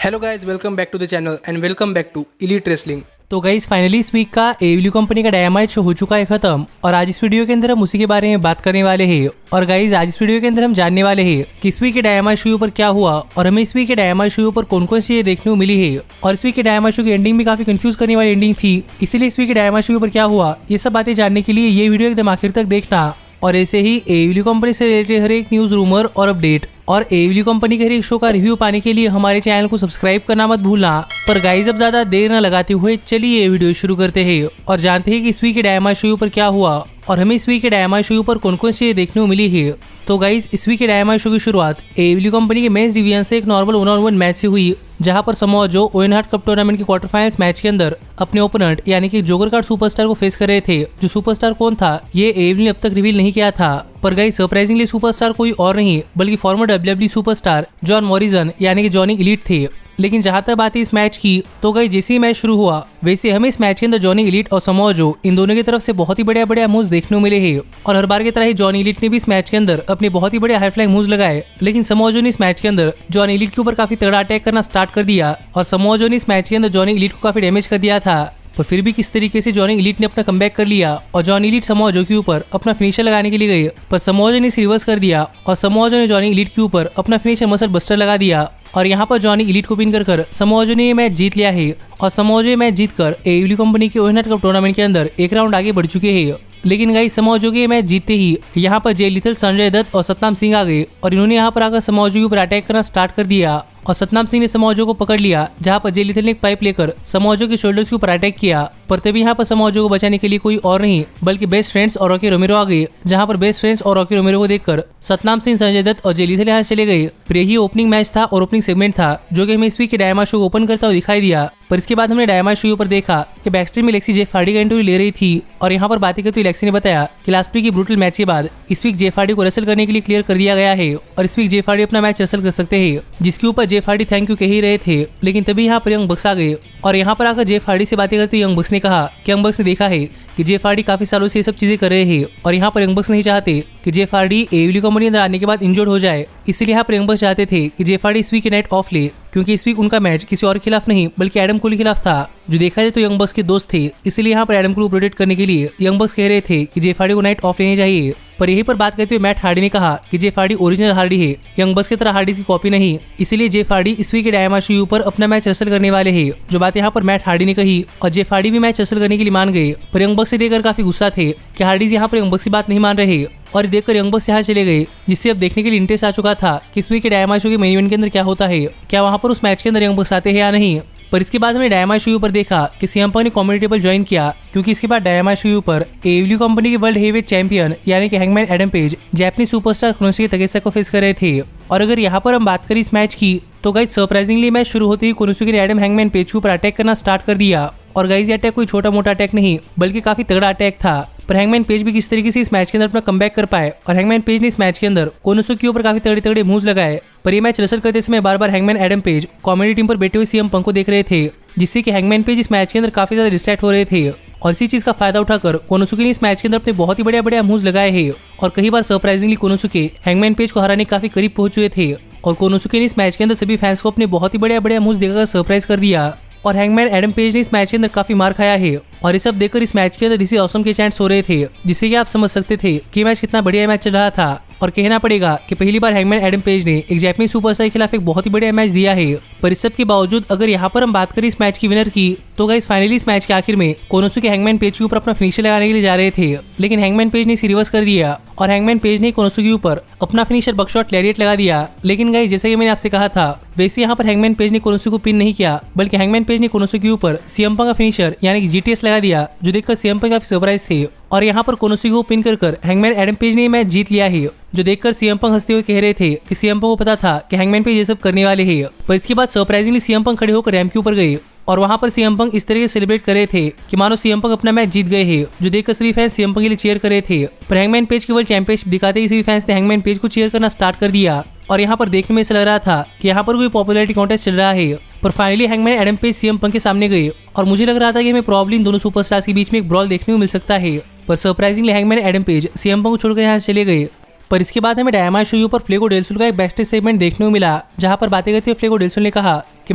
Hello guys, welcome back to the channel and welcome back to Elite Wrestling. तो guys finally इस week का AEW company का Dynamite show हो चुका है खत्म और आज इस वीडियो के अंदर हम उसी के बारे में बात करने वाले हैं। और गाइस आज इस वीडियो के अंदर हम जानने वाले हैं कि इस वीक के डायनामाइट शो पर क्या हुआ और हमें इस वीक के डायनामाइट शो पर कौन कौन सी चीजें देखने को मिली है। और इस वीक के डायनामाइट शो की एंडिंग भी काफी कंफ्यूज करने वाली एंडिंग थी, इसीलिए इस वीक के डायनामाइट शो पर क्या हुआ ये सब बातें जानने के लिए ये वीडियो एकदम आखिर तक देखना। और ऐसे ही एडब्ल्यू कंपनी से रिलेटेड हर एक न्यूज, रूमर और अपडेट और एडब्ल्यू कंपनी के हर एक शो का रिव्यू पाने के लिए हमारे चैनल को सब्सक्राइब करना मत भूलना। पर गाइस अब ज्यादा देर न लगाते हुए चलिए ये वीडियो शुरू करते हैं और जानते हैं कि इस वीक के डायनामाइट शो पर क्या हुआ और हमें इस वीक के डायनामाइट शो पर कौन कौन सी चीजें देखने को मिली है। तो गाइस इस वीक के डायनामाइट शो की शुरुआत एडब्ल्यू कंपनी के मेंस डिवीजन से एक नॉर्मल 1-on-1 मैच से हुई, जहां पर Samoa Joe oven heart cup tournament के क्वार्टर फाइनल्स मैच के अंदर अपने ओपोनेंट यानी कि जोकर कार्ड सुपरस्टार को फेस कर रहे थे। जो सुपरस्टार कौन था ये एडब्ल्यू ने अब तक रिवील नहीं किया था, पर गाइस सरप्राइजिंगली सुपरस्टार कोई और नहीं बल्कि farmer WWE superstar John Morrison यानी कि जॉनी इलीट थे। लेकिन जहां तक बात है इस मैच की, तो गाइस जैसे ही मैच शुरू हुआ वैसे हमें इस मैच के अंदर जॉनी इलीट और समोआ जो इन दोनों की तरफ से बहुत ही बढ़िया मूव्स देखने को मिले हैं। और हर बार की तरह ही जॉनी इलीट ने भी इस मैच के अंदर अपने बहुत ही बड़े हाई फ्लाइंग मूव्स लगाए, लेकिन समोआ जो ने इस मैच के अंदर जॉनी इलीट के ऊपर काफी तगड़ा अटैक करना स्टार्ट कर दिया और समोआ जो ने इस मैच के अंदर जॉनी इलीट को काफी डैमेज कर दिया था। पर फिर भी किस तरीके से जॉनी इलीट ने अपना कमबैक कर लिया और जॉनी इलीट समोआ जो के ऊपर अपना फिनिशर लगाने के लिए गए, पर समोआ जो ने इसे रिवर्स कर दिया और समोआ जो ने जॉनी इलीट के ऊपर अपना फिनिशर मसल बस्टर लगा दिया और यहाँ पर जॉनी इलीट को पिन कर समोआ जो ने ये मैच जीत लिया है। और समोआ जो ये मैच जीतकर एडब्ल्यू कंपनी के ओवेन हार्ट कप टूर्नामेंट के अंदर एक राउंड आगे बढ़ चुके हैं। लेकिन गाइस समोआ जो के मैच जीतते ही यहाँ पर जे लिथल, संजय दत्त और सतनाम सिंह आ गए और इन्होंने यहाँ पर आकर समोआ जो के ऊपर अटैक करना स्टार्ट कर दिया और सतनाम सिंह ने समोआ जो को पकड़ लिया, जहाँ पर जे लिथल ने एक पाइप लेकर समोआ जो के शोल्डर्स के ऊपर अटैक किया। पर तभी यहाँ पर समोआ जो को बचाने के लिए कोई और नहीं बल्कि बेस्ट फ्रेंड्स और रॉकी रोमेरो आ गए, जहाँ पर बेस्ट फ्रेंड्स और रॉकी रोमेरो को देखकर सतनाम सिंह, संजय दत्त और जे लिथल यहाँ चले गए। फिर यही ओपनिंग मैच था और ओपनिंग सेगमेंट था जो कि हमें इस वीक के डायनामाइट शो को ओपन करता हुआ दिखाई दिया। पर इसके बाद हमने डायनामाइट शो पर देखा कि बैकस्टेज में लेक्सी जेफ हार्डी का इंटरव्यू ले रही थी और यहाँ पर बातें करते हुए लेक्सी ने बताया कि लास्ट वीक की ब्रूटल मैच के बाद इस वीक जेफ हार्डी को रेसल करने के लिए क्लियर कर दिया गया है और इस वीक जेफ हार्डी अपना मैच रेसल कर सकते हैं, जिसके ऊपर जेफ हार्डी थैंक यू कह ही रहे थे। लेकिन तभी यहाँ पर यंग बक्स आ गए और यहाँ पर आकर जेफ हार्डी से बातें करते हुए यंग बक्स ने कहा कि यंग बक्स ने देखा है कि जेफ हार्डी काफी सालों से ये सब चीजें कर रहे हैं और यहाँ पर यंग बक्स नहीं चाहते कि जेफ हार्डी एडब्ल्यू कंपनी अंदर आने के बाद इंजर्ड हो जाए, इसलिए यहाँ पर यंग बक्स चाहते थे कि जेफ हार्डी इस वीक नाइट ऑफ ले, क्योंकि इस वीक उनका मैच किसी और के खिलाफ नहीं बल्कि एडम कोल के खिलाफ था, जो देखा जाए तो यंग बक्स के दोस्त थे। इसलिए यहाँ पर एडम कोल को प्रोटेक्ट करने के लिए यंग बक्स कह रहे थे कि जेफ हार्डी को नाइट ऑफ लेनी चाहिए। पर यहीं पर बात करते हुए मैट हार्डी ने कहा कि जेफ हार्डी ओरिजिनल हार्डी है, यंग बक्स की तरह हार्डी की कॉपी नहीं, इसीलिए जेफ हार्डी इस वीक के डायनामाइट शो पर अपना मैच रेसल करने वाले हैं। जो बात यहाँ पर मैट हार्डी ने कही और जेफ हार्डी भी मैच रेसल करने के लिए मान गए, पर यंग बक्स से देखकर काफी गुस्सा थे कि हार्डीज यहाँ पर यंग बक्स की बात नहीं मान रहे और देखकर यंग बक्स यहाँ चले गए, जिससे अब देखने के लिए इंटरेस्ट आ चुका था कि इस वीक के डायनामाइट शो के मेन इवेंट के अंदर क्या होता है, क्या वहाँ पर उस मैच के अंदर यंग बक्स आते हैं या नहीं। पर इसके बाद हमने डायनामाइट शो पर देखा कि सीएम पंक ने कॉमेडी टेबल ज्वाइन किया, क्योंकि इसके बाद डायनामाइट शो पर एडब्ल्यू कंपनी के वर्ल्ड हेवीवेट चैंपियन यानी कि Hangman Adam Page Japanese superstar Konosuke Takeshita को फेस कर रहे थे। और अगर यहाँ पर हम बात करें इस मैच की, तो गाइस सरप्राइजिंगली मैच शुरू होते ही कोनोसुके ने एडम हैंगमैन पेज के ऊपर अटैक करना स्टार्ट कर दिया और गाइस ये अटैक कोई छोटा मोटा अटैक नहीं बल्कि काफी तगड़ा अटैक था। पर हैंगमैन पेज भी किस तरीके से इस मैच के अंदर अपना कमबैक कर पाए और हैंगमैन पेज ने इस मैच के अंदर कोनोसुके के ऊपर काफी तगड़े तगड़े मूव्स लगाए। पर ये मैच रेसल करते समय बार बार Hangman Adam Page comedy team पर बैठे हुए सीएम पंक को देख रहे थे, जिससे कि हैंगमैन पेज इस मैच के अंदर काफी ज्यादा डिस्ट्रैक्ट हो रहे थे और इसी चीज का फायदा उठाकर कोनोसुके ने इस मैच के अंदर अपने बहुत ही बढ़िया मूव्स लगाए हैं और कई बार सरप्राइजिंगली कोनोसुके हैंगमैन पेज को हराने काफी करीब पहुंच चुके थे और कोनोसुके ने इस मैच के अंदर सभी फैंस को अपने बहुत ही बढ़िया मूव्स देकर सरप्राइज कर दिया। और हैंगमैन एडम पेज ने इस मैच के अंदर काफी मार खाया है और ये सब देखकर इस मैच के अंदर दिस इज ऑसम के चैंट्स हो रहे थे, जिससे कि आप समझ सकते थे कि मैच कितना बढ़िया मैच चल रहा था। और कहना पड़ेगा कि पहली बार हैंगमैन एडम पेज ने एक जापानीज सुपरस्टार के खिलाफ एक बहुत ही बढ़िया मैच दिया है। पर इस सब के बावजूद अगर यहाँ पर हम बात करें इस मैच की विनर की, तो गाइस फाइनली इस मैच के आखिर में कोनोसुके हैंगमैन पेज के ऊपर अपना फिनिशर लगाने के लिए जा रहे थे, लेकिन हैंगमैन पेज ने इसे रिवर्स कर दिया और हैंगमैन पेज ने कोनोसुके के ऊपर अपना फिनिशर बकशॉट लैरिएट लगा दिया। लेकिन गाइस जैसे कि मैंने आपसे कहा था वैसे यहाँ पर हैंगमैन पेज ने कोनोसुके को पिन नहीं किया, बल्कि हैंगमैन पेज ने कोनोसुके के ऊपर सीएम पंक का फिनिशर यानी कि जीटीएस लगा दिया, जो देखकर सीएम पंक काफी सरप्राइज थे। और यहाँ पर कोनोसुके को पिन कर हैंगमैन एडम पेज ने मैच जीत लिया है, जो देखकर सीएम पंक हंसते हुए कह रहे थे कि सीएम पंक को पता था कि हैंगमैन पेज ये सब करने वाले हैं। पर इसके बाद सरप्राइजिंगली सीएम पंक खड़े होकर रैंप के ऊपर गए और वहां पर सीएम पंक इस तरीके से सेलिब्रेट कर रहे थे कि मानो सीएम पंक अपना मैच जीत गए हैं, जो देखकर सभी फैंस सीएम पंक के लिए चीयर कर रहे थे। पर हैंगमैन पेज के वर्ल्ड चैंपियनशिप दिखाते ही सभी फैंस ने हैंगमैन पेज को चीयर करना स्टार्ट कर दिया और यहाँ पर देखने में ऐसा लग रहा था कि यहाँ पर कोई पॉपुलैरिटी कॉन्टेस्ट चल रहा है। पर finally hangman Adam page CM Punk के सामने गए और मुझे लग रहा था कि हमें प्रॉब्लम इन दोनों सुपरस्टार्स के बीच में एक ब्रॉल देखने को मिल सकता है, पर surprisingly hangman Adam page CM Punk को छोड़कर यहाँ चले गए। पर इसके बाद हमें डायनामाइट शो पर फ्लेगो डेल सोल का एक बैकस्टेज सेगमेंट देखने को मिला, जहां पर बातें करते हुए फ्लेगो डेल सोल ने कहा कि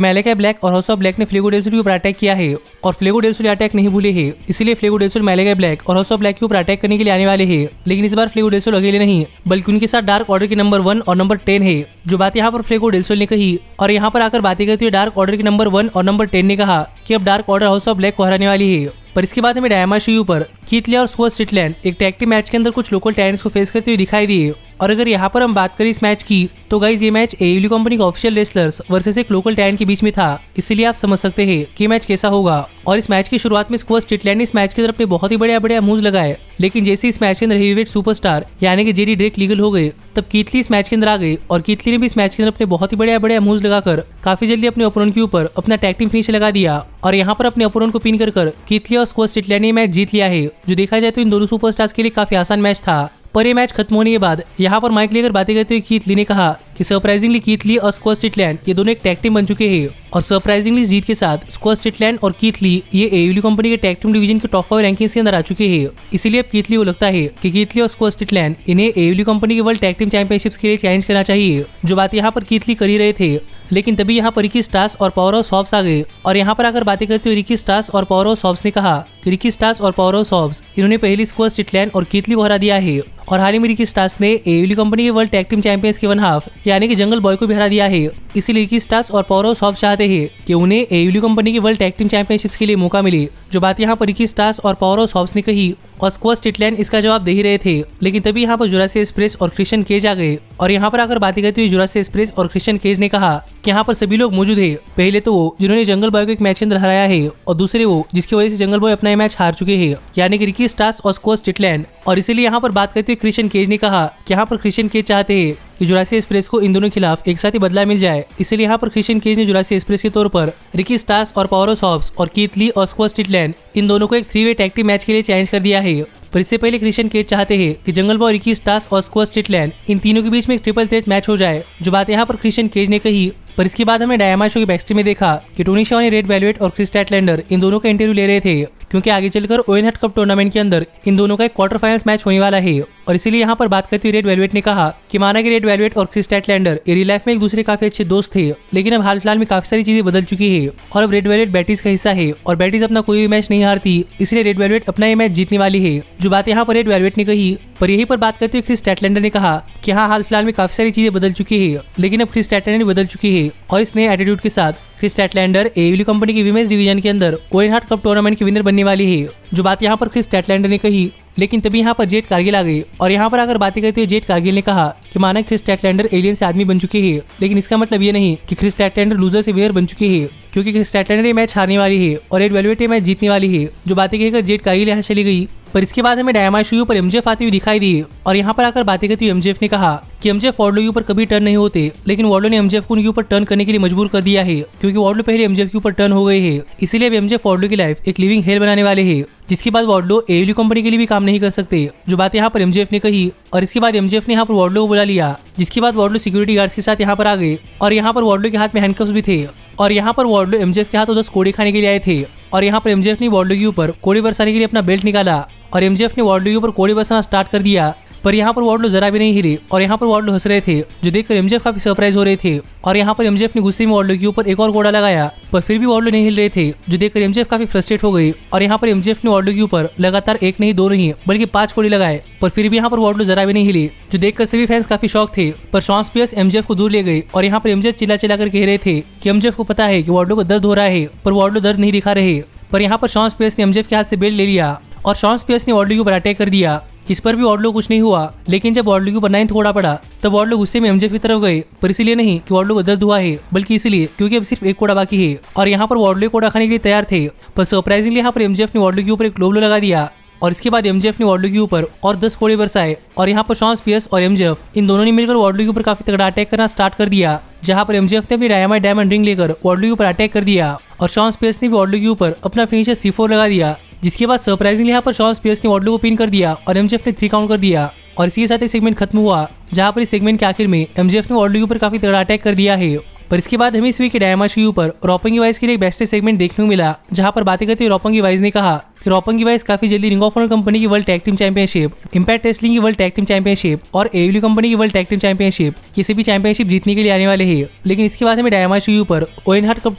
मैलेकाई ब्लैक और हाउस ऑफ ब्लैक ने फ्लेगो डेल सोल के ऊपर अटैक किया है और फ्लेगो डेल सोल अटैक नहीं भूले हैं, इसलिए फ्लेगो डेल सोल मैलेकाई ब्लैक और हाउस ऑफ ब्लैक के ऊपर अटैक करने के लिए आने वाले हैं। लेकिन इस बार फ्लेगो डेल सोल अकेले नहीं बल्कि उनके साथ डार्क ऑर्डर के नंबर 1 और नंबर 10 है। जो बात यहाँ पर फ्लेगो डेल सोल ने कही और यहाँ पर आकर बातें करते हुए डार्क ऑर्डर के नंबर 1 और नंबर 10 ने कहा कि अब dark order house of black को हराने वाली है। पर इसके बाद हमें डायमंड शो पर कीथ ली और स्कॉट स्ट्रिकलैंड एक टैग टीम मैच के अंदर कुछ लोकल टैलेंट्स को फेस करते हुए दिखाई दिए। और अगर यहाँ पर हम बात करें इस मैच की तो गाइज ये मैच AEW कंपनी के ऑफिशियल रेसलर्स वर्सेस एक लोकल टैलेंट के बीच में था, इसलिए आप समझ सकते हैं कि मैच कैसा होगा। और इस मैच की शुरुआत में स्कॉट स्ट्रिकलैंड ने इस मैच के अंदर अपने बहुत ही बढ़िया मूव्स लगाए, लेकिन जैसे इस मैच के अंदर हेवीवेट सुपरस्टार यानी कि जेडी ड्रेक लीगल हो गए तब कीथ ली इस मैच के अंदर आ गए और कीथ ली ने भी इस मैच के अंदर अपने बहुत ही बढ़िया मूव्स लगाकर काफी जल्दी अपने ओपोनेंट के ऊपर अपना टैग टीम फिनिश लगा दिया और यहाँ पर अपने ओपोनेंट को पिन कर कीथ ली और स्कॉट स्ट्रिकलैंड ने मैच जीत लिया है। जो देखा जाए तो इन दोनों सुपरस्टार्स के लिए काफी आसान मैच था। पर ये मैच खत्म होने के बाद यहाँ पर माइक लेकर बातें करते हुए कीथ ली ने कहा कि सरप्राइजिंगली कीथ ली और स्कॉट स्ट्रिकलैंड ये दोनों एक टैग टीम बन चुके हैं और सरप्राइजिंगली इस जीत के साथ स्कॉट स्ट्रिकलैंड और कीथ ली ये AEW कंपनी के टैग टीम डिवीजन के टॉप 5 रैंकिंग्स के अंदर आ चुके हैं। इसीलिए अब कीथ ली को लगता है कि कीथ ली और स्कॉट स्ट्रिकलैंड इन्हें AEW कंपनी के वर्ल्ड टैग टीम चैंपियनशिप्स के लिए चैलेंज करना चाहिए। जो बात यहाँ पर कीथ ली कर ही रहे थे, लेकिन तभी यहाँ पर रिकी स्टार्स और पावर ऑफ सॉब्स आ गए और यहाँ पर आकर बातें करते हुए रिकी स्टार्स और पावर ऑफ सॉब्स ने कहा कि रिकी स्टार्स और पावर ऑफ सॉब्स इन्होंने पहले स्कॉट स्ट्रिकलैंड और कीथ ली को हरा दिया है और हाल ही में रिकी स्टार्स ने AEW कंपनी के वर्ल्ड टैग टीम चैंपियंस के 1 हाफ यानी कि जंगल बॉय को भी हरा दिया है। इसीलिए रिकी स्टार्स और पावर ऑफ सॉब्स चाहते हैं कि उन्हें AEW कंपनी के वर्ल्ड टैग टीम चैंपियनशिप्स के लिए मौका मिले। जो बात यहाँ पर रिकी स्टार्स और पावर ऑफ सॉब्स ने कही और स्कॉट स्ट्रिकलैंड इसका जवाब दे ही रहे थे, लेकिन तभी यहाँ पर जुरासिक एक्सप्रेस और क्रिश्चियन केज आ गए और यहाँ पर आकर बातें करते हुए जुरासिक एक्सप्रेस और क्रिश्चियन केज ने कहा कि यहाँ पर सभी लोग मौजूद है। पहले तो वो जिन्होंने जंगल बॉय को एक मैच के अंदर हराया है और दूसरे वो जिसकी वजह से जंगल बॉय अपना मैच हार चुके हैं यानी कि रिकी स्टार्स और स्कॉट स्ट्रिकलैंड। और इसीलिए यहाँ पर बात करते हुए क्रिश्चियन केज ने कहा कि यहाँ पर क्रिश्चियन केज चाहते हैं कि जुरासिक एक्सप्रेस को इन दोनों खिलाफ एक साथ ही बदला मिल जाए। इसलिए यहाँ पर क्रिश्चियन केज ने जुरासिक एक्सप्रेस के तौर पर रिकी स्टार्स और पावर ऑफ सॉब्स और कीथ ली और स्कॉट स्ट्रिकलैंड इन दोनों को एक 3-वे टैग टीम मैच के लिए चैलेंज कर दिया है। पर इससे पहले क्रिश्चियन केज चाहते हैं कि जंगल बॉय, रिकी स्टार्स और स्कॉट स्ट्रिकलैंड इन तीनों के बीच में एक ट्रिपल थ्रेट मैच हो जाए। जो बात यहाँ पर क्रिश्चियन केज ने कही। पर इसके बाद हमें डायमंड शो के बैकस्टेज में देखा कि टोनी शेवनी, रेड वेलवेट और क्रिस स्टैटलैंडर इन दोनों का इंटरव्यू ले रहे थे क्योंकि आगे चलकर ओवेन हट कप टूर्नामेंट के अंदर इन दोनों का एक क्वार्टर फाइनल्स मैच होने वाला है। और इसीलिए यहाँ पर बात करते हुए रेड वेलवेट ने कहा कि माना कि रेड वेलवेट और क्रिस स्टैटलैंडर रियल लाइफ में एक दूसरे काफी अच्छे दोस्त थे, लेकिन अब हाल फिलहाल में काफी सारी चीजें बदल चुकी है और अब रेड वेलवेट बैटीज का हिस्सा है और बैटीज अपना कोई भी मैच नहीं हारती, इसलिए रेड वेलवेट अपना ये मैच जीतने वाली है। जो बात यहाँ पर रेड वेलवेट ने कही। पर यहीं पर बात करते हुए क्रिस स्टैटलैंडर ने कहा कि हाँ, हाल फिलहाल में काफी सारी चीजें बदल चुकी है, लेकिन अब क्रिस स्टैटलैंडर बदल चुकी है और इस नए एटीट्यूड के साथ क्रिस स्टैटलैंडर AEW कंपनी की विमेंस डिवीजन के अंदर ओवेन हार्ट कप टूर्नामेंट की विनर बनने वाली है। जो बात यहाँ पर क्रिस स्टैटलैंडर ने कही, लेकिन तभी यहाँ पर जेट कारगिल आ गई और यहाँ पर आकर बातें करते हुए जेट कारगिल ने कहा कि माना क्रिस स्टैटलैंडर एलियन से आदमी बन चुके हैं, लेकिन इसका मतलब ये नहीं कि क्रिस स्टैटलैंडर लूजर से विनर बन चुके हैं, क्योंकि क्रिस स्टैटलैंडर ये मैच हारने वाली है और रेड वेलवेट ये मैच जीतने वाली है। जो बातें कहकर जेट कारगिल यहाँ चली गई। पर इसके बाद हमें डायमंड शो पर MJF आती हुई दिखाई दी और यहाँ पर आकर बातें करती हुई MJF ने कहा कि MJF वार्डलो के ऊपर कभी टर्न नहीं होते, लेकिन वार्डलो ने MJF को उनके ऊपर टर्न करने के लिए मजबूर कर दिया है क्योंकि वार्डलो पहले MJF के ऊपर टर्न हो गए हैं। इसीलिए अब MJF वार्डलो की लाइफ एक लिविंग हेल बनाने वाले हैं, जिसके बाद वार्डलो AEW कंपनी के लिए भी काम नहीं कर सकते। जो बात यहाँ पर MJF ने कही और इसके बाद MJF ने यहाँ पर वार्डलो को बुला लिया, जिसके बाद वार्डलो सिक्योरिटी गार्ड्स के साथ यहाँ पर आ गए और यहाँ पर वार्डलो के हाथ में हैंडकफ्स भी थे और यहाँ पर वार्डलो MJF के हाथ 10 कोड़े खाने के लिए आए थे और यहाँ पर MJF ने वार्डलो के ऊपर कोड़े बरसाने के लिए अपना बेल्ट निकाला और MJF ने वार्डलो के ऊपर कोड़े बरसाना स्टार्ट कर दिया। पर यहाँ पर वार्डलो जरा भी नहीं हिले और यहाँ पर वार्डलो हंस रहे थे, जो देखकर MJF काफी सरप्राइज हो रहे थे और यहाँ पर MJF ने गुस्से में वार्डलो के ऊपर एक और कोड़ा लगाया, पर फिर भी वार्डलो नहीं हिल रहे थे, जो देखकर MJF काफी फ्रस्ट्रेट हो गई और यहाँ पर MJF ने वार्डलो के ऊपर लगातार 1 नहीं 2 नहीं बल्कि 5 कोड़े लगाए, पर फिर भी यहाँ पर वार्डलो जरा भी नहीं हिले, जो देखकर सभी फैंस काफी शॉक थे। पर शॉन स्पियर्स MJF को दूर ले गए और यहाँ पर MJF चिल्ला चिल्ला कर कह रहे थे कि MJF को पता है कि वार्डलो को दर्द हो रहा है, पर वार्डलो दर्द नहीं दिखा रहे। पर यहाँ पर शॉन स्पियर्स ने MJF के हाथ से बेल्ट ले लिया और शॉन स्पियर्स ने वार्डलो के ऊपर अटैक कर दिया, जिस पर भी वार्डलो कुछ नहीं हुआ। लेकिन जब वार्डलो के ऊपर 9th कोड़ा पड़ा तब वार्डलो गुस्से में MJF की तरफ गए, पर इसीलिए नहीं कि वार्डलो को दर्द हुआ है, बल्कि इसलिए क्योंकि अब सिर्फ 1 कोड़ा बाकी है और यहाँ पर वार्डलो कोड़ा खाने के लिए तैयार थे। पर सरप्राइजिंगली यहाँ पर MJF ने वार्डलो के ऊपर एक लोबलो लगा दिया और इसके बाद MJF ने वार्डलो के ऊपर और 10 कोड़े बरसाए और यहाँ पर शॉन स्पियर्स और MJF इन दोनों ने मिलकर वार्डलो के ऊपर काफी तगड़ा अटैक करना स्टार्ट कर दिया, जहाँ पर MJF ने अपनी डायमंड रिंग लेकर वार्डलो के ऊपर अटैक कर दिया और शॉन स्पियर्स ने भी वार्डलो के ऊपर अपना फिनिशर C4 लगा दिया, जिसके बाद सरप्राइजिंगली यहाँ पर शॉन स्पियर्स ने वार्डलो को पिन कर दिया और MJF ने 3 काउंट कर दिया और इसी के साथ ये सेगमेंट खत्म हुआ, जहाँ पर इस सेगमेंट के आखिर में MJF ने वार्डलो के ऊपर काफी तगड़ा अटैक कर दिया है। पर इसके बाद हमें इस वीक के डायमंड शो पर रोपंगी वाइज के लिए एक बेस्ट सेगमेंट देखने को मिला, जहाँ पर बातें करते हुए रोपंगी वाइज ने कहा कि रोपंगी वाइस काफी जल्दी रिंग ऑफ ऑनर कंपनी की world tag team championship, impact wrestling की वर्ल्ड टैग टीम चैंपियनशिप और एडब्ल्यू कंपनी की वर्ल्ड टैग टीम चैंपियनशिप किसी भी चैंपियनशिप जीतने के लिए आने वाले हैं। लेकिन इसके बाद हमें डायमंड शो पर ओवेन हार्ट कप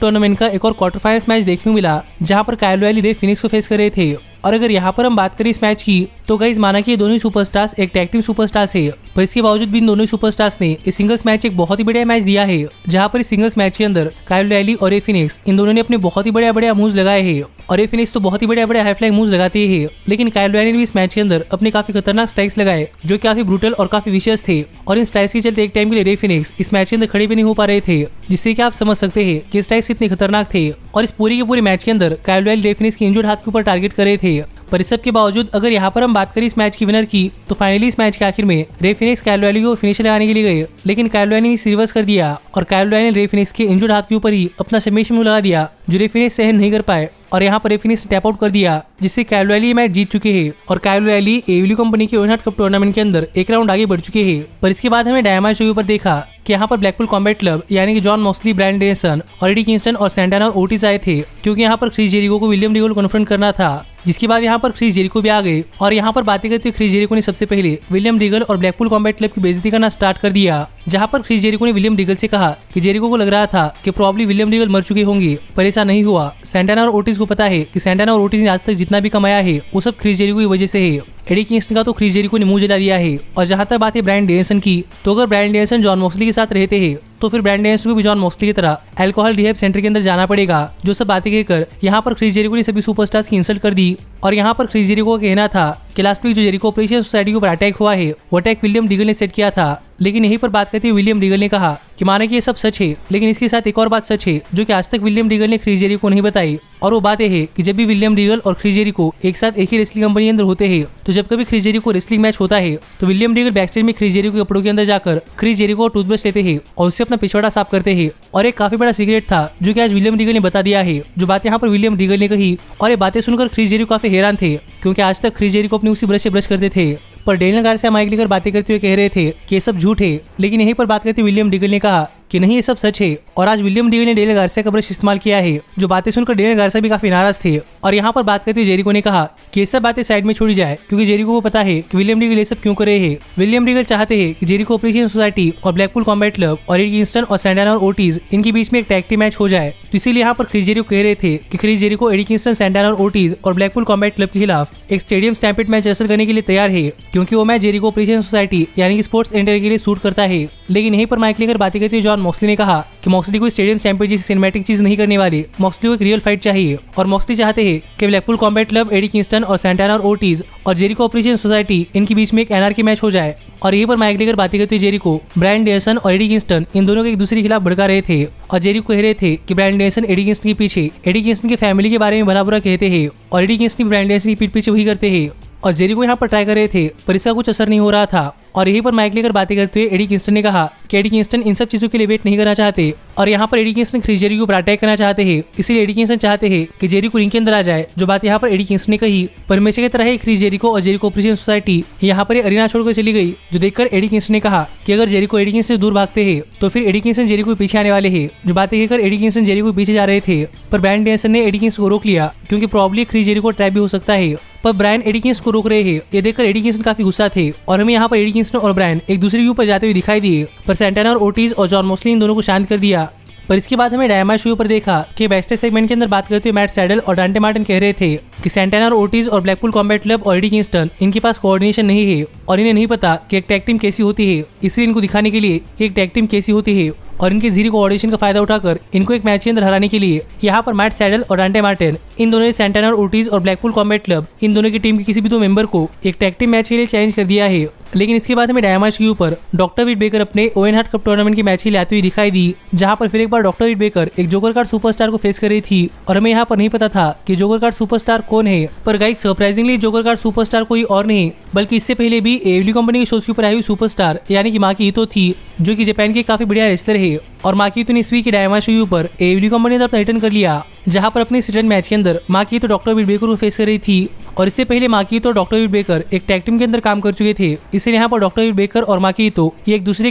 टूर्नामेंट का एक और क्वार्टर फाइनल्स मैच देखने को मिला, जहां पर काइल ओराइली रे फिनिक्स को फेस कर रहे थे। और अगर यहाँ पर हम बात करें इस मैच की, तो गाइस माना कि ये दोनों ही सुपरस्टार्स एक टैग टीम सुपरस्टार्स है, पर इसके बावजूद भी इन दोनों ही सुपरस्टार्स ने इस सिंगल्स मैच एक बहुत ही बढ़िया मैच दिया है, जहाँ पर इस सिंगल्स मैच के अंदर काइल ओराइली और रे फिनिक्स इन दोनों ने अपने बहुत ही बढ़िया मूव्स लगाए हैं। और रे फिनिक्स तो बहुत ही बढ़िया हाई फ्लाइंग मूव्स लगाते हैं, लेकिन काइल ओराइली ने भी इस मैच के अंदर अपने काफी खतरनाक स्ट्राइक्स लगाए, जो काफी ब्रूटल और काफी विशियस थे। और इन स्ट्राइक्स के चलते एक टाइम के लिए रे फिनिक्स इस मैच के अंदर खड़े भी नहीं हो पा रहे थे, जिससे कि आप समझ सकते हैं कि स्ट्राइक्स कितने खतरनाक थे। और इस पूरी के पूरे मैच के अंदर काइल ओराइली रे फिनिक्स के इंजर्ड हाथ के ऊपर टारगेट कर रहे थे। पर इस सब के बावजूद अगर यहाँ पर हम बात करें इस मैच की विनर की, तो फाइनली इस मैच के आखिर में रे फिनिक्स काइल ओराइली को फिनिश लगाने के लिए गए, लेकिन काइल ओराइली ने रिवर्स कर दिया और काइल ओराइली ने रे फिनिक्स के इंजर्ड हाथ के ऊपर ही अपना सबमिशन मूव लगा दिया, जो रे फिनिक्स सहन नहीं कर पाए। और यहाँ पर रे फिनिक्स टैप आउट कर दिया, जिससे काइल ओराइली मैच जीत चुके हैं और काइल ओराइली एडब्ल्यू कंपनी के ओवेन हार्ट कप टूर्नामेंट के अंदर एक राउंड आगे बढ़ चुके हैं। पर इसके बाद हमें डायमंड शो पर देखा कि यहाँ पर ब्लैकपूल कॉम्बैट क्लब यानी कि जॉन मॉक्सली, ब्रायन डेनिसन और एडी किंगस्टन और सैंटाना और ओटिस आए थे, क्योंकि यहाँ पर क्रिस जेरिको को विलियम रिगल को कन्फ्रंट करना था। जिसके बाद यहाँ पर क्रिस जेरिको भी आ गए और यहाँ पर बातें करते हुए क्रिस जेरिको ने सबसे पहले विलियम रिगल और ब्लैकपूल कॉम्बैट क्लब की बेइज्जती करना स्टार्ट कर दिया, जहाँ पर क्रिस जेरिको ने विलियम रिगल से कहा कि जेरिको को लग रहा था कि प्रॉब्ली विलियम रिगल मर चुके होंगे, पर ऐसा नहीं हुआ। सैंटाना और ओटिस को पता है कि सैंटाना और ओटिस ने आज तक जितना भी कमाया है वो सब क्रिस जेरिको की वजह से है। एडी किंगस्टन का तो क्रिस जेरिको ने मुंह जला दिया है। और जहां तक बात है ब्रायन डेनिसन की, तो अगर ब्रायन डेनिसन जॉन मॉक्सली के साथ रहते हैं, तो फिर ब्रायन डेनिसन को भी जॉन मॉक्सली की तरह अल्कोहल रिहैब सेंटर के अंदर जाना पड़ेगा। जो सब बातें कहकर यहाँ पर क्रिस जेरिको ने सभी सुपरस्टार्स की इंसल्ट कर दी। और यहाँ पर क्रिस जेरिको का कहना था कि लास्ट वीक जो जेरिको ऑपरेशन सोसाइटी के ऊपर अटैक हुआ है, वो अटैक विलियम रिगल ने सेट किया था। लेकिन यहीं पर बात करते हुए विलियम रिगल ने कहा कि माना कि ये सब सच है, लेकिन इसके साथ एक और बात सच है जो कि आज तक विलियम रिगल ने क्रिस जेरिको को नहीं बताई। और वो बात यह है कि जब भी विलियम रिगल और क्रिस जेरिको एक साथ एक ही रेसलिंग कंपनी के अंदर होते हैं, तो जब कभी क्रिस जेरिको रेसलिंग मैच होता है, तो विलियम रिगल बैकस्टेज में क्रिस जेरिको के कपड़ों के अंदर जाकर क्रिस जेरिको और टूथब्रश लेते हैं और उससे अपना पिछवाड़ा साफ करते हैं। और एक काफी बड़ा सीक्रेट था जो कि आज विलियम रिगल ने बता दिया है, जो बात यहाँ पर विलियम रिगल ने कही। और ये बातें सुनकर क्रिस जेरिको काफी हैरान थे, क्योंकि आज तक क्रिस जेरिको अपनी उसी ब्रश से ब्रश करते थे। पर डेनियल गार्सिया माइक लेकर बातें करते हुए कह रहे थे कि ये सब झूठ है। लेकिन यहीं पर बात करते विलियम रिगल ने कहा कि नहीं, ये सब सच है। और आज विलियम रिगल ने डेनियल गार्सिया का ब्रश इस्तेमाल किया है, जो बातें सुनकर डेनियल गार्सिया भी काफी नाराज थे। और यहाँ पर बात करते जेरिको ने कहा कि ये सब बातें साइड में छोड़ी जाए, क्योंकि जेरिको को पता है कि विलियम रिगल ये सब क्यों कर रहे हैं। विलियम रिगल चाहते हैं कि जेरिको ऑपरेशन सोसाइटी और ब्लैकपूल कॉम्बैट क्लब और एडी किंगस्टन और सैंटाना और ओटिस इनके बीच में एक टैग टीम मैच हो जाए। तो इसीलिए यहाँ पर क्रिस जेरिको कह रहे थे कि Chris Jericho Eddie Kingston, Santana और ओटिस और ब्लैकपूल कॉम्बैट क्लब के खिलाफ एक स्टेडियम स्टैम्पेड मैच हासिल करने के लिए तैयार है, क्योंकि वो मैच जेरिको ऑपरेशन सोसाइटी यानी कि स्पोर्ट्स एंटर के लिए सूट करता है। लेकिन यहीं पर माइक लेकर बातें करते हुए जॉन मॉक्सली ने कहा कि मॉक्सली को स्टेडियम स्टैम्पेड जैसी सिनेमैटिक चीज नहीं करने वाले, मॉक्सली को एक रियल फाइट चाहिए। और मॉक्सली चाहते हैं कि Blackpool Combat club, Eddie Kingston और सैंटाना और ओटिस और जेरिको ऑपरेशन सोसाइटी इनके बीच में एक एनआरकी मैच हो जाए। और यहीं पर माइक लेकर बातें करते हुए जेरिको, ब्रायन डेनिसन और एडी किंगस्टन इन दोनों को एक दूसरे के खिलाफ भड़का रहे थे। और जेरिको कह रहे थे कि ब्रायन डेनिसन एडी किंगस्टन के पीछे एडी किंगस्टन की फैमिली के बारे में भला बुरा कहते हैं और एडी किंगस्टन ब्रायन डेनिसन की पीठ पीछे वही करते हैं। और जेरिको यहाँ पर ट्राई कर रहे थे, पर इसका कुछ असर नहीं हो रहा था। और यहीं पर माइक लेकर बातें करते हुए एडी किंगस्टन ने कहा कि एडी किंगस्टन इन सब चीजों के लिए वेट नहीं करना चाहते। और यहाँ पर एडी किंगस्टन क्रिस जेरिको पर अटैक करना चाहते हैं, इसलिए एडी किंगस्टन चाहते हैं कि जेरिको रिंग के अंदर आ जाए। जो बात यहाँ पर एडी किंगस्टन ने कही, पर हमेशा की तरह ही क्रिस जेरिको और जेरिको ऑपरेशन सोसाइटी यहाँ पर अरीना छोड़कर चली गई, जो देखकर एडी किंगस्टन ने कहा कि अगर जेरिको एडी किंगस्टन से दूर भागते हैं, तो फिर एडी किंगस्टन जेरिको के पीछे आने वाले हैं। जो बातें कहकर एडी किंगस्टन जेरिको के पीछे जा रहे थे, पर ब्रायन डेनिसन ने एडी किंगस्टन को रोक लिया, क्योंकि प्रॉब्ली क्रिस जेरिको ट्रैप भी हो सकता है। पर ब्रायन एडी किंगस्टन को रोक रहे हैं, ये देखकर एडी किंगस्टन काफी गुस्सा थे। और हमें यहाँ पर एडी किंगस्टन और ब्रायन एक दूसरे के ऊपर जाते हुए दिखाई दिए, पर सैंटाना और ओटिस और जॉन मॉक्सली इन दोनों को शांत कर दिया। पर इसके बाद हमें डायमंड शो पर देखा कि बैकस्टेज सेगमेंट के अंदर बात करते हुए मैट सैडल और डांटे मार्टिन कह रहे थे कि सैंटाना और ओटिस और ब्लैकपूल कॉम्बैट क्लब और एडी किंगस्टन इनके पास कोऑर्डिनेशन नहीं है और इन्हें नहीं पता कि एक टैग टीम कैसी होती है, इसलिए इनको दिखाने के लिए कि एक टैग टीम कैसी होती है और इनके जीरो कोऑर्डिनेशन का फायदा उठाकर इनको एक मैच के अंदर हराने के लिए यहाँ पर मैट सैडल और डांटे मार्टिन इन दोनों ने सैंटाना और ओटिस और ब्लैकपूल कॉम्बैट क्लब इन दोनों की टीम के किसी भी दो मेंबर को एक टैग टीम मैच के लिए चैलेंज कर दिया है। लेकिन इसके बाद हमें डायमंड के ऊपर डॉक्टर विट बेकर अपने ओवेन हार्ट कप टूर्नामेंट की मैच के लिए आती हुई दिखाई दी, जहां पर फिर एक बार डॉक्टर विट बेकर एक जोकर कार्ड सुपरस्टार को फेस कर रही थी। और हमें यहाँ पर नहीं पता था कि जोकर कार्ड सुपरस्टार कौन है, पर guys surprisingly joker card superstar कोई और नहीं बल्कि इससे पहले भी एडब्ल्यू कंपनी के शोज के ऊपर आई हुई सुपरस्टार यानी कि माकी ईतो थी, जो कि जापान की काफी बढ़िया रेसलर है। और माकी ईतो ने इस वीक के डायमंड शो पर एडब्ल्यू कंपनी ने अपना रिटर्न कर लिया, जहां पर अपने रिटर्न मैच के अंदर माकी ईतो डॉक्टर विट बेकर को फेस कर रही थी। और इससे पहले माकी ईतो और डॉक्टर विट बेकर एक टैग टीम के अंदर काम कर चुके थे, इसलिए यहाँ पर डॉक्टर विट बेकर और माकी ईतो ये एक दूसरे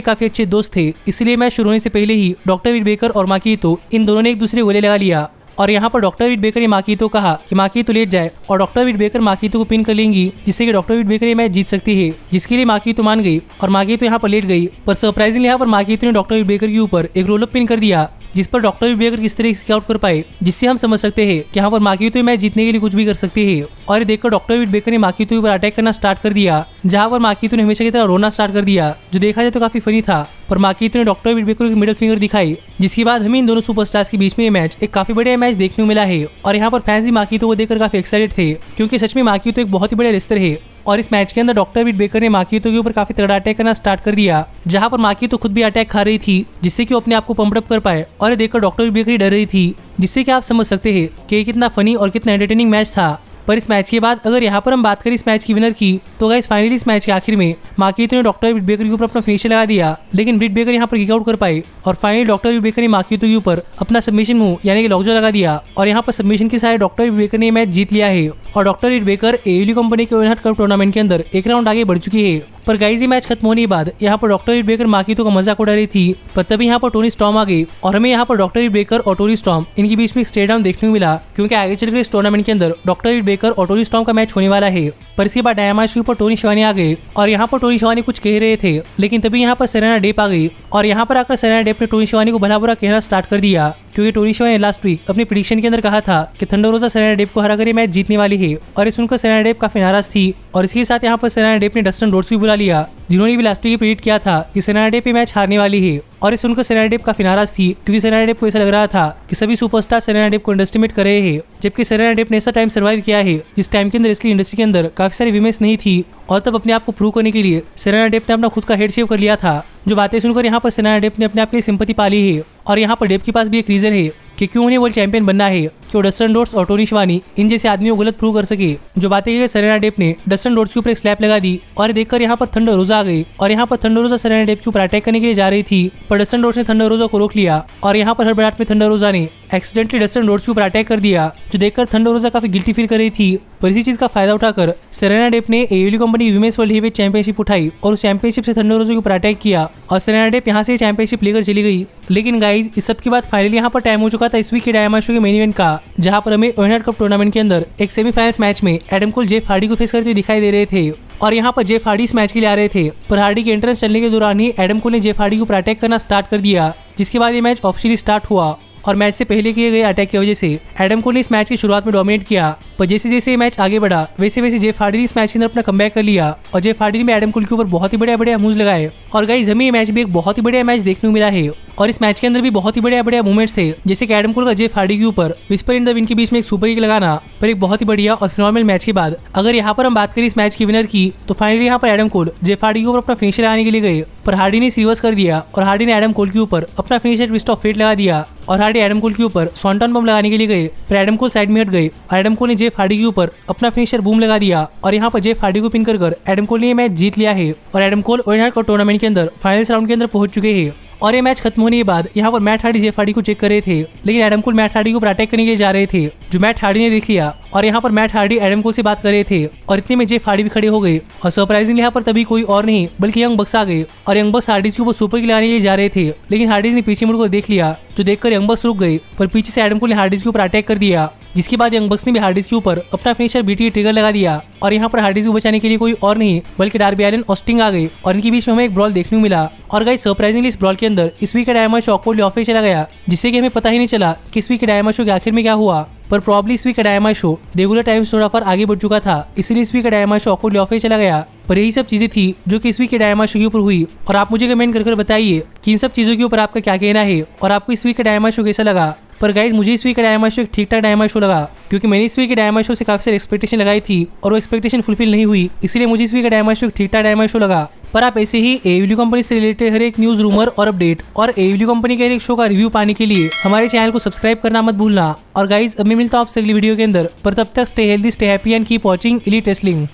काफी अच्छे दोस्त थे। इसलिए मैच शुरू होने से पहले ही डॉक्टर विट बेकर और माकी ईतो इन दोनों ने एक दूसरे को गले लगा लिया। और यहाँ पर डॉक्टर विट बेकर ने माकीतो कहा कि माकीतो लेट जाए और डॉक्टर विट बेकर माकीतो को पिन कर लेंगी, जिससे कि डॉक्टर विट बेकर ये मैच जीत सकती है, जिसके लिए माकीतो मान गई और माकीतो यहाँ पर लेट गई। पर सरप्राइजिंगली यहाँ पर माकीतो ने डॉक्टर विट बेकर के ऊपर एक रोल अप पिन कर दिया, जिस पर डॉक्टर विट बेकर किस तरह से आउट कर पाए, जिससे हम समझ सकते हैं कि यहाँ पर माकीतो मैच जीतने के लिए कुछ भी कर सकती है। और ये देखकर डॉक्टर विट बेकर ने माकीतो के ऊपर अटैक करना स्टार्ट कर दिया, जहाँ पर माकीतो ने हमेशा की तरह रोना स्टार्ट कर दिया, जो देखा जाए तो काफी फनी था। पर माकीतो ने डॉक्टर विट बेकर को मिडिल फिंगर दिखाई, जिसके बाद हमें इन दोनों सुपरस्टार्स के बीच में ये मैच एक काफी बढ़िया मैच देखने को मिला है। और यहाँ पर फैंस भी माकीतो को देखकर काफी एक्साइटेड थे, क्योंकि सच में माकीतो एक बहुत ही बड़ा रेसलर है। और इस मैच के अंदर डॉक्टर विट बेकर ने माकीतो के ऊपर काफी तगड़ा अटैक करना स्टार्ट कर दिया, जहां पर माकीतो खुद भी अटैक खा रही थी, जिससे कि वो अपने आप को पंप अप कर पाए। और ये देखकर डॉक्टर विट बेकर डर रही थी, जिससे कि आप समझ सकते हैं कि ये कितना फनी और कितना एंटरटेनिंग मैच था। पर इस मैच के बाद अगर यहाँ पर हम बात करें इस मैच की विनर की, तो गाइस फाइनली इस मैच के आखिर में माकीतो ने डॉक्टर विट बेकर के ऊपर अपना फिनिशर लगा दिया, लेकिन विट बेकर यहाँ पर किक आउट कर पाए। और फाइनली डॉक्टर विट बेकर ने माकीतो के ऊपर अपना सबमिशन मूव यानी कि लॉकजॉ लगा दिया, और यहाँ पर सबमिशन के साथ डॉक्टर विट बेकर ने मैच जीत लिया है। और डॉक्टर विट बेकर एडब्ल्यू कंपनी के ओवन कप टूर्नामेंट के अंदर एक राउंड आगे बढ़ चुकी है। पर गाइस ये मैच खत्म होने के बाद यहाँ पर डॉक्टर विट बेकर माकीतो का मजाक उड़ा रही थी, पर तभी यहाँ पर टोनी स्टॉर्म आ गई और हमें यहाँ पर डॉक्टर विट बेकर और टोनी स्टॉर्म इनके बीच में एक स्टे डाउन देखने को मिला, क्योंकि आगे चलकर इस टूर्नामेंट के अंदर डॉक्टर विट बेकर और टोनी स्टॉर्म का मैच होने वाला है। पर इसके बाद डायनामाइट के ऊपर टोनी शिवानी आ गए और यहाँ पर टोनी शिवानी कुछ कह रहे थे, लेकिन तभी यहाँ पर सेरेना डेप आ गई और यहाँ पर आकर सेरेना डेप ने टोनी शिवानी को भला बुरा कहना स्टार्ट कर दिया, क्योंकि टोनी शिवानी ने लास्ट वीक अपनी प्रेडिक्शन के अंदर कहा था कि थंडर रोजा सेरेना डेप को हराकर ये मैच जीतने वाली है। और ये सुनकर सेरेना डेप काफी नाराज थी और इसके साथ यहाँ पर सेरेना डेप ने डस्टन रोड्स भी बुला लिया, जिन्होंने भी लास्ट वीक प्रेडिक्ट किया था कि सेरेना डेप ये मैच हारने वाली है। और इस सुनकर सेरेना डेप काफी नाराज थी, क्योंकि सेरेना डेप को ऐसा लग रहा था कि सभी सुपरस्टार सेरेना डेप को अंडरएस्टिमेट कर रहे हैं, जबकि सेरेना डेप ने ऐसा टाइम सर्वाइव किया है जिस टाइम के अंदर रेसलिंग इंडस्ट्री के अंदर काफी सारी वीमेंस नहीं थी। और तब अपने आप को प्रूव करने के लिए सेरेना डेप ने अपना खुद का हेड शेव कर लिया था, जो बातें सुनकर यहाँ पर सेरेना डेप ने अपने आप के लिए सिंपैथी पाली है। और यहाँ पर डेप के पास भी एक रीजन है कि क्यों उन्हें वर्ल्ड चैंपियन बनना है, कि वो डस्टन रोड्स और टोनी शिवानी इन जैसे आदमियों को गलत प्रूव कर सके। जो बातें की सेरेना डेप ने डस्टन रोड्स के ऊपर एक स्लैप लगा दी और देखकर यहाँ पर थंडर रोजा आ गई और यहाँ पर थंडर रोजा सेरेना डेप के ऊपर अटैक करने के लिए जा रही थी, पर डस्टन रोड्स ने थंडर रोजा को रोक लिया और यहाँ पर हड़बड़ाहट में थंडर रोजा ने एक्सीडेंटली डस्टन रोड्स के ऊपर अटैक कर दिया, जो देखकर थंडर रोजा काफी गिल्टी फील कर रही थी। पर इसी चीज का फायदा उठाकर सेरेना डेप ने एडब्ल्यू कंपनी की विमेंस वर्ल्ड हेवीवेट चैंपियनशिप उठाई और उस चैंपियनशिप से थंडर रोजा के ऊपर अटैक किया और सेरेना डेप यहाँ से चैंपियनशिप लेकर चली गई। लेकिन गाइज इस सब के बाद फाइनली यहाँ पर टाइम हो चुका था इस वीक के डायनामाइट शो के मेन इवेंट का, जहाँ पर हमें ओवन कप टूर्नामेंट के अंदर एक सेमीफाइनल्स मैच में एडम कोल जेफ हार्डी को फेस करते दिखाई दे रहे थे। और यहाँ पर जेफ हार्डी इस मैच के लिए आ रहे थे, पर हार्डी के एंट्रेंस चलने के दौरान ही एडम कोल ने जेफ हार्डी को ऊपर अटैक करना स्टार्ट कर दिया, जिसके बाद ये मैच ऑफिशियली स्टार्ट हुआ। और मैच से पहले किए गए अटैक की वजह से एडम कोल ने इस मैच की शुरुआत में डोमिनेट किया, पर जैसे जैसे ये मैच आगे बढ़ा वैसे वैसे जेफ हार्डी ने इस मैच के अंदर अपना कमबैक कर लिया और जेफ हार्डी ने एडम कोल के ऊपर बहुत ही बढ़िया मूव्स लगाए। और गाइस हमें ये मैच भी एक बहुत ही बढ़िया मैच देखने को मिला है और इस मैच के अंदर भी बहुत ही बढ़िया मूवमेंट्स थे, जैसे कि एडम कोल का जेफ हार्डी के ऊपर विस्पर इन द विंड के बीच में एक सुपर किक लगाना। पर एक बहुत ही बढ़िया और फिनोमिनल मैच के बाद अगर यहाँ पर हम बात करें इस मैच की विनर की, तो फाइनली यहाँ पर एडम कोल जेफ हार्डी के ऊपर अपना फिनिशर लगाने के लिए गए, पर हार्डी ने रिवर्स कर दिया और हार्डी ने एडम कोल के ऊपर अपना फिनिशर ट्विस्ट ऑफ फेट लगा दिया और हार्डी एडम कोल के ऊपर स्वॉन्टन बम लगाने के लिए गए, पर एडम कोल साइड में हट गए और एडम कोल ने जेफ हार्डी के ऊपर अपना फिनिशर बूम लगा दिया और यहाँ पर जेफ हार्डी को पिन कर एडम कोल ने मैच जीत लिया है और Adam Cole oven cup tournament के अंदर फाइनल्स राउंड के अंदर पहुंच चुके हैं। और ये मैच खत्म होने के बाद यहाँ पर मैट हार्डी जेफ हार्डी को चेक कर रहे थे, लेकिन एडम कोल मैट हार्डी को ऊपर अटैक करने के लिए जा रहे थे, जो मैट हार्डी ने देख लिया और यहाँ पर मैट हार्डी एडम कोल से बात कर रहे थे और इतने में जेफ हार्डी भी खड़े हो गए और सरप्राइजिंगली यहाँ पर तभी कोई और नहीं बल्कि यंग बक्स आ गए और यंग बक्स हार्डीज के ऊपर सुपर किक लाने के लिए जा रहे थे, लेकिन हार्डीज ने पीछे मुड़कर देख लिया, जो देखकर यंग बक्स रुक गए, पर पीछे से एडम कोल ने हार्डीज के ऊपर अटैक कर दिया, जिसके बाद यंग बक्स ने भी हार्डीज के ऊपर अपना फिनिशर बीटी ट्रिगर लगा दिया और यहाँ पर हार्डीज को बचाने के लिए कोई और नहीं बल्कि डार्बी एलिन और स्टिंग आ गए और इनके बीच में हमें एक ब्रॉल देखने को मिला। और गाइस सरप्राइजिंगली इस ब्रॉल के अंदर इस वीक का डायनामाइट शो ऑकवर्डली ऑफ चला गया, जिससे कि हमें पता ही नहीं चला कि इस वीक के डायनामाइट शो के आखिर में क्या हुआ। पर प्रॉब्ली इस वीक का डायनामाइट शो रेगुलर टाइम से थोड़ा पर आगे बढ़ चुका था, इसलिए इस वीक का डायनामाइट शो ऑकवर्डली ऑफ चला गया। पर यही सब चीजें थी जो कि इस वीक के डायनामाइट शो के ऊपर हुई और आप मुझे कमेंट कर बताइए कि इन सब चीजों के ऊपर आपका क्या कहना है और आपको इस वीक का डायनामाइट शो कैसा लगा। पर गाइज मुझे इस वीक का डायनामाइट शो एक ठीक ठाक डायनामाइट शो लगा, क्योंकि मैंने इस वीक के डायनामाइट शो से काफी सारी एक्सपेक्टेशन लगाई थी और वो एक्सपेक्टेशन फुलफिल नहीं हुई, इसलिए मुझे इस वीक का डायनामाइट शो एक ठीक ठाक डायनामाइट शो लगा। पर आप ऐसे ही एडब्ल्यू कंपनी से रिलेटेड हर एक न्यूज रूमर और अपडेट और एडब्ल्यू कंपनी के हर एक शो का रिव्यू पाने के लिए हमारे चैनल को सब्सक्राइब करना मत भूलना। और गाइज अब मैं मिलता हूँ आपसे अगली वीडियो के अंदर, पर तब तक stay healthy, stay happy and keep watching elite wrestling.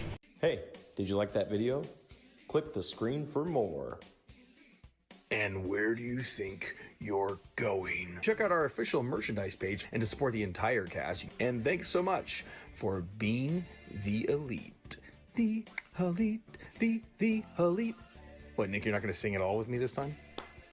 Hey, did you like that video? Click the screen for more. And where do you think you're going? Check out our official merchandise page and to support the entire cast. And thanks so much for being the elite. The elite, the elite. What, Nick, you're not going to sing it all with me this time?